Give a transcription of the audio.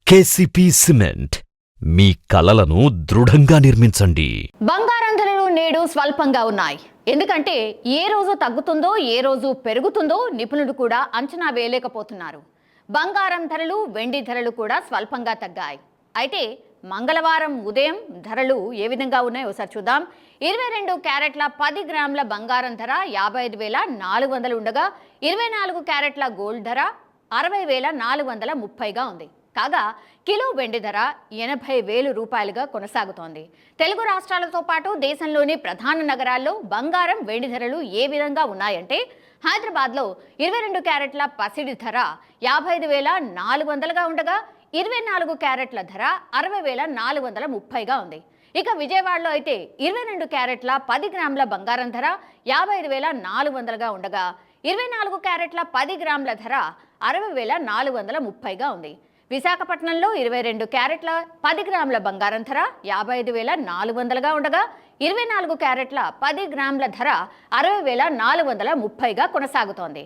KCP cement మీ కలలను దృఢంగా నిర్మించండి. బంగారం ధరలు నేడు స్వల్పంగా ఉన్నాయి. ఎందుకంటే ఏ రోజు తగ్గుతుందో ఏ రోజు పెరుగుతుందో నిపుణులు కూడా అంచనా వేయలేకపోతున్నారు. బంగారం ధరలు, వెండి ధరలు కూడా స్వల్పంగా తగ్గాయి. అయితే మంగళవారం ఉదయం ధరలు ఏ విధంగా ఉన్నాయో ఒకసారి చూద్దాం. 22 క్యారెట్ల 10 గ్రాముల బంగారం ధర 55,400 ఉండగా 24 క్యారెట్ల గోల్డ్ ధర 60,430గా ఉంది. కాగా కిలో వెండి ధర 80,000 రూపాయలుగా కొనసాగుతోంది. తెలుగు రాష్ట్రాలతో పాటు దేశంలోని ప్రధాన నగరాల్లో బంగారం, వెండి ధరలు ఏ విధంగా ఉన్నాయంటే హైదరాబాద్లో 22 క్యారెట్ల పసిడి ధర 55,400గా ఉండగా 24 క్యారెట్ల ధర 60,430గా ఉంది. ఇక విజయవాడలో అయితే 22 క్యారెట్ల 10 గ్రాముల బంగారం ధర 55,400గా ఉండగా 24 క్యారెట్ల 10 గ్రాముల ధర 60,430గా ఉంది. విశాఖపట్నంలో 22 క్యారెట్ల 10 గ్రాముల బంగారం ధర 55,400గా ఉండగా 24 క్యారెట్ల 10 గ్రాముల ధర 60,430గా కొనసాగుతోంది.